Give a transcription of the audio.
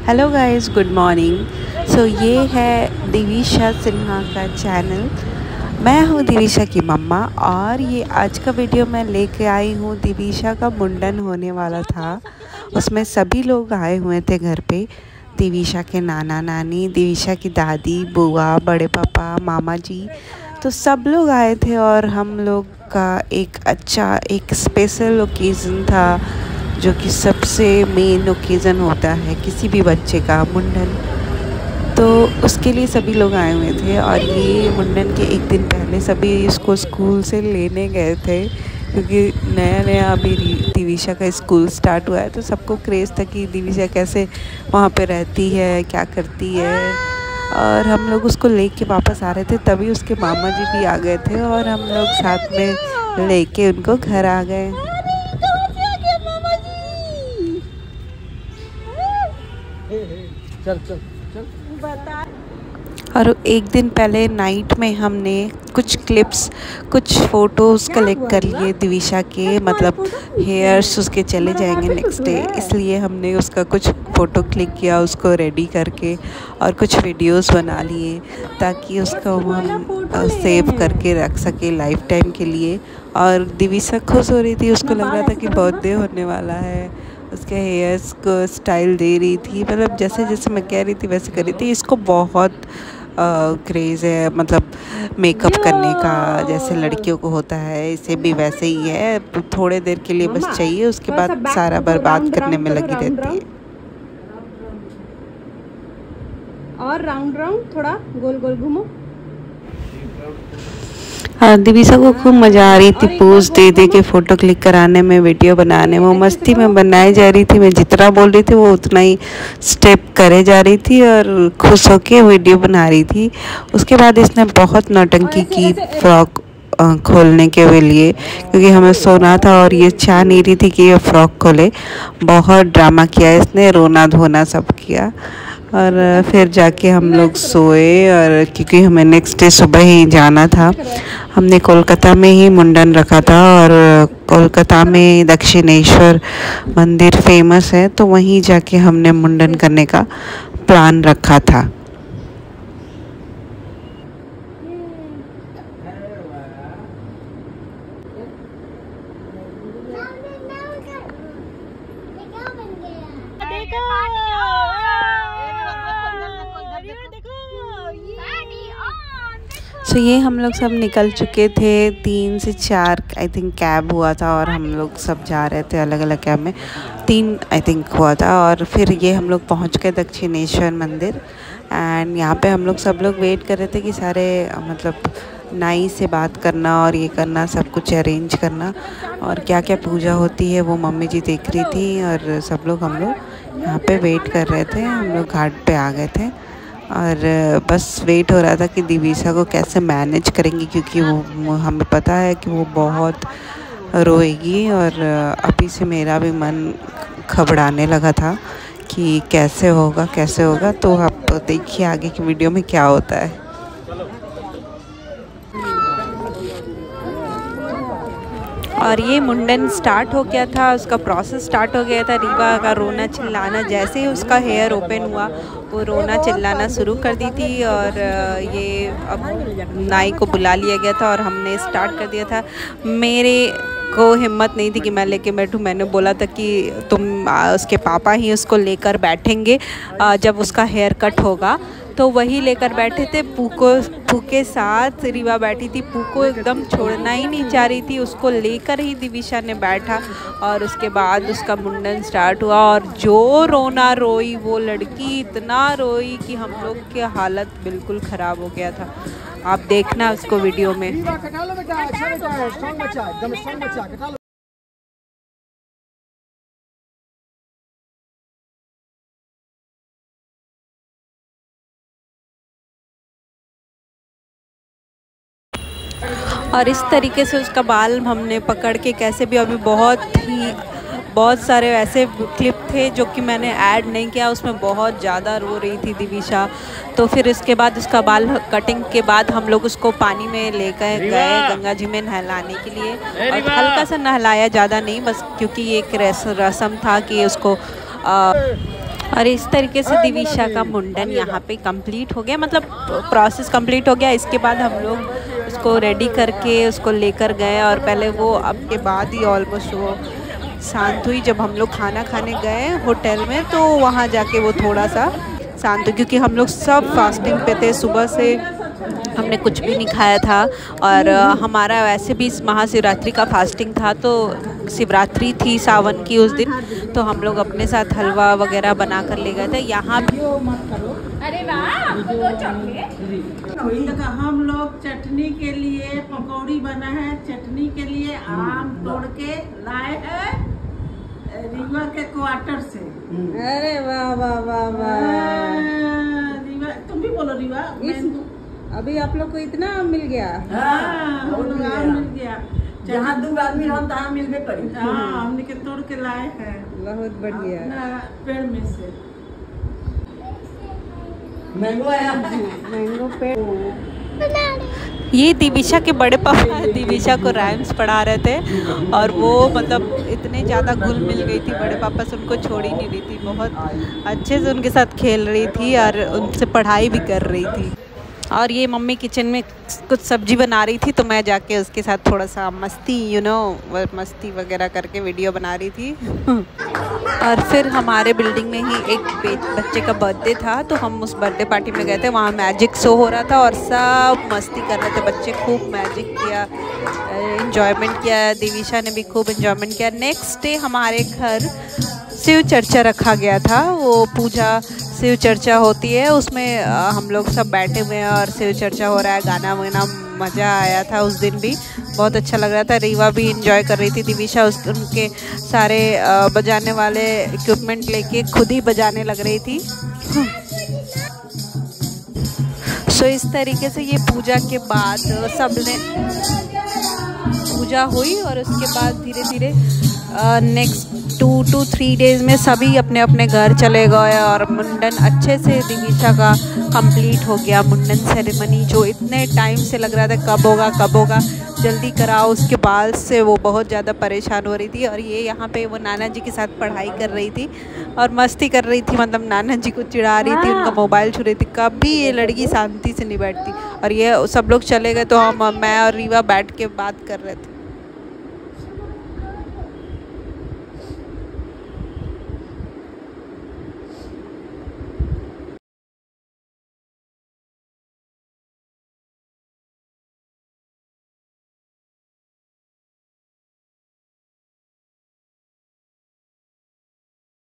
Hello guys, good morning. So ये है दिविशा सिन्हा का चैनल। मैं हूँ दिविशा की मम्मा और ये आज का वीडियो मैं लेके आई हूँ। दिविशा का मुंडन होने वाला था, उसमें सभी लोग आए हुए थे घर पे। दिविशा के नाना नानी, दिविशा की दादी, बुआ, बड़े पापा, मामा जी, तो सब लोग आए थे और हम लोग का एक स्पेशल ओकेज़न था, जो कि सबसे मेन ओकेज़न होता है किसी भी बच्चे का मुंडन। तो उसके लिए सभी लोग आए हुए थे और ये मुंडन के एक दिन पहले सभी इसको स्कूल से लेने गए थे, क्योंकि नया नया अभी दिविशा का स्कूल स्टार्ट हुआ है। तो सबको क्रेज़ था कि दिविशा कैसे वहाँ पे रहती है, क्या करती है। और हम लोग उसको लेके वापस आ रहे थे, तभी उसके मामा जी भी आ गए थे और हम लोग साथ में लेके उनको घर आ गए। चल चल चल बता। और एक दिन पहले नाइट में हमने कुछ क्लिप्स, कुछ फ़ोटोज़ कलेक्ट कर लिए दिविशा के, मतलब हेयर्स उसके चले जाएंगे नेक्स्ट डे, इसलिए हमने उसका कुछ फ़ोटो क्लिक किया उसको रेडी करके, और कुछ वीडियोस बना लिए ताकि उसको हम सेव करके रख सके लाइफ टाइम के लिए। और दिविशा खुश हो रही थी, उसको लग रहा था कि बर्थडे होने वाला है। उसके हेयर्स को स्टाइल दे रही थी, मतलब जैसे जैसे मैं कह रही थी वैसे कर रही थी। इसको बहुत क्रेज़ है, मतलब मेकअप करने का, जैसे लड़कियों को होता है, इसे भी वैसे ही है। तो थोड़े देर के लिए बस चाहिए, उसके बाद सारा बर्बाद करने में लगी रहती है। और राउंड राउंड थोड़ा गोल गोल घूमो। हाँ, दिविशा को खूब मज़ा आ रही थी पोज दे दे के फ़ोटो क्लिक कराने में, वीडियो बनाने में। वो मस्ती में बनाई जा रही थी, मैं जितना बोल रही थी वो उतना ही स्टेप करे जा रही थी और खुश होके वीडियो बना रही थी। उसके बाद इसने बहुत नौटंकी की फ्रॉक खोलने के लिए, क्योंकि हमें सोना था और ये चाह नहीं रही थी कि ये फ्रॉक खोले। बहुत ड्रामा किया इसने, रोना धोना सब किया। और फिर जाके हम लोग सोए, और क्योंकि हमें नेक्स्ट डे सुबह ही जाना था। हमने कोलकाता में ही मुंडन रखा था, और कोलकाता में दक्षिणेश्वर मंदिर फेमस है, तो वहीं जाके हमने मुंडन करने का प्लान रखा था। सो ये हम लोग सब निकल चुके थे, 3 से 4 आई थिंक कैब हुआ था, और हम लोग सब जा रहे थे अलग अलग कैब में। 3 आई थिंक हुआ था। और फिर ये हम लोग पहुंच गए दक्षिणेश्वर मंदिर। एंड यहाँ पे हम लोग सब लोग वेट कर रहे थे कि सारे, मतलब नाई से बात करना और ये करना, सब कुछ अरेंज करना, और क्या क्या पूजा होती है वो मम्मी जी देख रही थी। और सब लोग हम लोग यहाँ पे वेट कर रहे थे। हम लोग घाट पे आ गए थे और बस वेट हो रहा था कि दिविशा को कैसे मैनेज करेंगी, क्योंकि वो हमें पता है कि वो बहुत रोएगी। और अभी से मेरा भी मन घबराने लगा था कि कैसे होगा। तो आप देखिए आगे की वीडियो में क्या होता है। और ये मुंडन स्टार्ट हो गया था, उसका प्रोसेस स्टार्ट हो गया था। रीवा का रोना चिल्लाना, जैसे ही उसका हेयर ओपन हुआ वो रोना चिल्लाना शुरू कर दी थी। और ये अब नाई को बुला लिया गया था और हमने स्टार्ट कर दिया था। मेरे को हिम्मत नहीं थी कि मैं लेके बैठूं। मैंने बोला था कि तुम उसके पापा ही उसको लेकर बैठेंगे जब उसका हेयर कट होगा, तो वही लेकर बैठे थे। पू के साथ रीवा बैठी थी। पू को एकदम छोड़ना ही नहीं चाह रही थी, उसको लेकर ही दिविशा ने बैठा। और उसके बाद उसका मुंडन स्टार्ट हुआ, और जो रोना रोई वो लड़की, इतना रोई कि हम लोग की हालत बिल्कुल ख़राब हो गया था। आप देखना उसको वीडियो में। और इस तरीके से उसका बाल हमने पकड़ के कैसे भी, अभी बहुत सारे ऐसे क्लिप थे जो कि मैंने ऐड नहीं किया, उसमें बहुत ज़्यादा रो रही थी दिविशा। तो फिर इसके बाद उसका बाल कटिंग के बाद हम लोग उसको पानी में लेकर गए गंगा जी में नहलाने के लिए। और हल्का सा नहलाया, ज़्यादा नहीं, बस क्योंकि ये एक रस्म था कि उसको और इस तरीके से दिविशा का मुंडन यहाँ पे कंप्लीट हो गया, मतलब प्रोसेस कंप्लीट हो गया। इसके बाद हम लोग उसको रेडी करके उसको लेकर गए और पहले वो अब के बाद ही ऑलमोस्ट वो शांत हुई। जब हम लोग खाना खाने गए होटल में तो वहाँ जाके वो थोड़ा सा शांत हुई, क्योंकि हम लोग सब फास्टिंग पे थे, सुबह से हमने कुछ भी नहीं खाया था। और हमारा वैसे भी महाशिवरात्रि का फास्टिंग था, तो शिवरात्रि थी सावन की उस दिन, तो हम लोग अपने साथ हलवा वगैरह बना कर ले गए थे। यहाँ अरे वाह, हम लोग चटनी के लिए पकौड़ी बना है, चटनी के लिए आम तोड़ के लाए हैं रीवा के क्वार्टर से। अरे वाह वाह वाह वाह, रीवा तुम भी बोलो रीवा। अभी आप लोग को इतना आम मिल गया? हाँ, आम मिल गया, जहाँ 2 आदमी हम तहाँ मिल गए पड़ी। हाँ, हमने के तोड़ के लाए हैं, बहुत बढ़िया, पेड़ में से मैंगो आया, मैंगो पेड़। ये दिविशा के बड़े पापा दिविशा को राइम्स पढ़ा रहे थे और वो मतलब इतने ज़्यादा घुल मिल गई थी, बड़े पापा से उनको छोड़ ही नहीं रही थी, बहुत अच्छे से उनके साथ खेल रही थी और उनसे पढ़ाई भी कर रही थी। और ये मम्मी किचन में कुछ सब्जी बना रही थी, तो मैं जाके उसके साथ थोड़ा सा मस्ती मस्ती वगैरह करके वीडियो बना रही थी। और फिर हमारे बिल्डिंग में ही एक बच्चे का बर्थडे था, तो हम उस बर्थडे पार्टी में गए थे। वहाँ मैजिक शो हो रहा था और सब मस्ती कर रहे थे बच्चे, खूब मैजिक किया, इन्जॉयमेंट किया। दिविशा ने भी खूब इन्जॉयमेंट किया। नेक्स्ट डे हमारे घर शिव चर्चा रखा गया था, वो पूजा शिव चर्चा होती है, उसमें हम लोग सब बैठे हुए हैं और शिव चर्चा हो रहा है, गाना वाना, मज़ा आया था उस दिन भी, बहुत अच्छा लग रहा था। रीवा भी इंजॉय कर रही थी, दिविशा उनके सारे बजाने वाले इक्विपमेंट लेके खुद ही बजाने लग रही थी। सो इस तरीके से ये पूजा के बाद सबने पूजा हुई और उसके बाद धीरे धीरे नेक्स्ट 2 to 3 डेज़ में सभी अपने अपने घर चले गए और मुंडन अच्छे से दिविशा का कंप्लीट हो गया। मुंडन सेरेमनी जो इतने टाइम से लग रहा था कब होगा जल्दी कराओ, उसके बाद से वो बहुत ज़्यादा परेशान हो रही थी। और ये यहाँ पे वो नाना जी के साथ पढ़ाई कर रही थी और मस्ती कर रही थी, मतलब नाना जी को चिढ़ा रही थी, उनका मोबाइल छू रही थी, कभी ये लड़की शांति से नहीं बैठती। और ये सब लोग चले गए तो मैं और रीवा बैठ के बात कर रहे थे।